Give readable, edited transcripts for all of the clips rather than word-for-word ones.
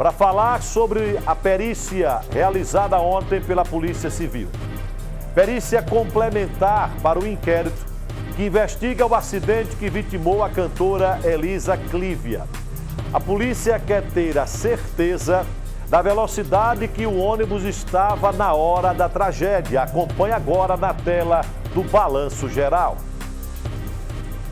para falar sobre a perícia realizada ontem pela Polícia Civil. Perícia complementar para o inquérito que investiga o acidente que vitimou a cantora Elisa Clívia. A polícia quer ter a certeza da velocidade que o ônibus estava na hora da tragédia. Acompanhe agora na tela do Balanço Geral.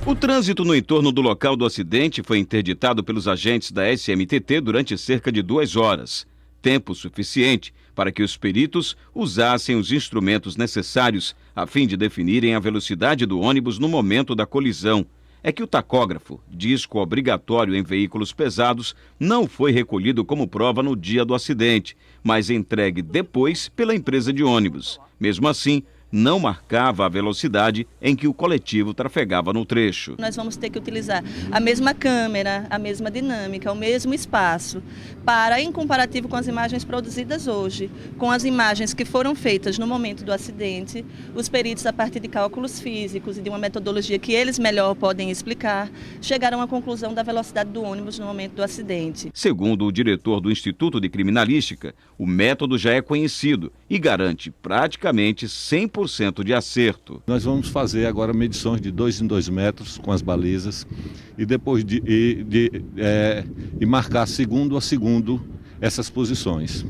O trânsito no entorno do local do acidente foi interditado pelos agentes da SMTT durante cerca de 2 horas. Tempo suficiente para que os peritos usassem os instrumentos necessários a fim de definirem a velocidade do ônibus no momento da colisão. É que o tacógrafo, disco obrigatório em veículos pesados, não foi recolhido como prova no dia do acidente, mas entregue depois pela empresa de ônibus. Mesmo assim, não marcava a velocidade em que o coletivo trafegava no trecho. Nós vamos ter que utilizar a mesma câmera, a mesma dinâmica, o mesmo espaço, para, em comparativo com as imagens produzidas hoje, com as imagens que foram feitas no momento do acidente, os peritos, a partir de cálculos físicos e de uma metodologia que eles melhor podem explicar, chegaram à conclusão da velocidade do ônibus no momento do acidente. Segundo o diretor do Instituto de Criminalística, o método já é conhecido e garante praticamente 100% de acerto. Nós vamos fazer agora medições de 2 em 2 metros com as balizas e depois marcar segundo a segundo essas posições.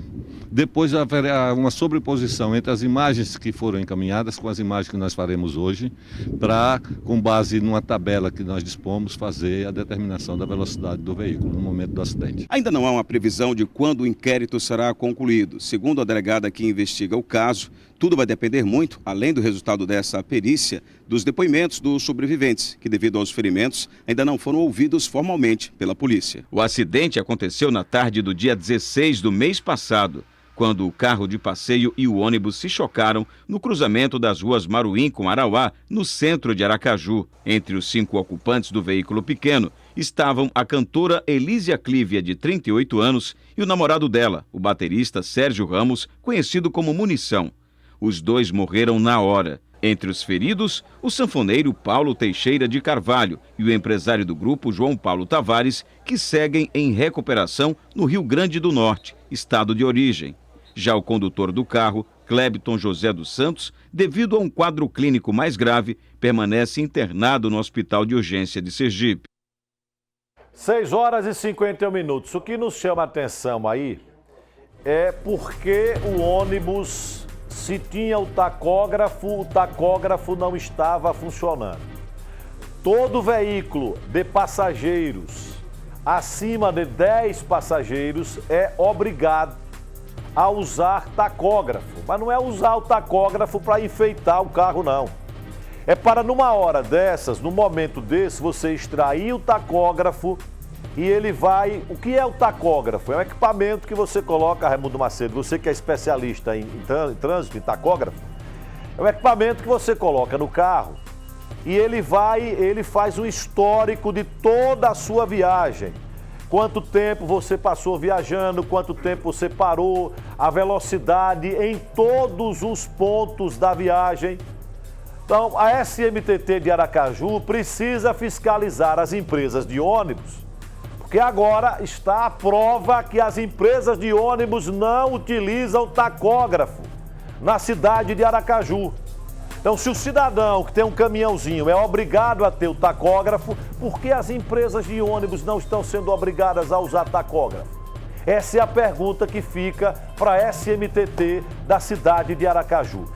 Depois haverá uma sobreposição entre as imagens que foram encaminhadas com as imagens que nós faremos hoje, para, com base numa tabela que nós dispomos, fazer a determinação da velocidade do veículo no momento do acidente. Ainda não há uma previsão de quando o inquérito será concluído. Segundo a delegada que investiga o caso, tudo vai depender muito, além do resultado dessa perícia, dos depoimentos dos sobreviventes, que devido aos ferimentos ainda não foram ouvidos formalmente pela polícia. O acidente aconteceu na tarde do dia 16 do mês passado, quando o carro de passeio e o ônibus se chocaram no cruzamento das ruas Maruim com Arauá, no centro de Aracaju. Entre os 5 ocupantes do veículo pequeno estavam a cantora Elisa Clívia, de 38 anos, e o namorado dela, o baterista Sérgio Ramos, conhecido como Munição. Os dois morreram na hora. Entre os feridos, o sanfoneiro Paulo Teixeira de Carvalho e o empresário do grupo João Paulo Tavares, que seguem em recuperação no Rio Grande do Norte, estado de origem. Já o condutor do carro, Clébton José dos Santos, devido a um quadro clínico mais grave, permanece internado no Hospital de Urgência de Sergipe. 6 horas e 51 minutos. O que nos chama a atenção aí é porque o ônibus, se tinha o tacógrafo não estava funcionando. Todo veículo de passageiros acima de 10 passageiros é obrigado a usar tacógrafo. Mas não é usar o tacógrafo para enfeitar o carro, não. É para, numa hora dessas, num momento desse, você extrair o tacógrafo e ele vai... O que é o tacógrafo? É um equipamento que você coloca, Raimundo Macedo, você que é especialista em trânsito, em tacógrafo, é um equipamento que você coloca no carro e ele faz um histórico de toda a sua viagem. Quanto tempo você passou viajando, quanto tempo você parou, a velocidade em todos os pontos da viagem. Então, a SMTT de Aracaju precisa fiscalizar as empresas de ônibus, porque agora está a prova que as empresas de ônibus não utilizam tacógrafo na cidade de Aracaju. Então, se o cidadão que tem um caminhãozinho é obrigado a ter o tacógrafo, por que as empresas de ônibus não estão sendo obrigadas a usar tacógrafo? Essa é a pergunta que fica para a SMTT da cidade de Aracaju.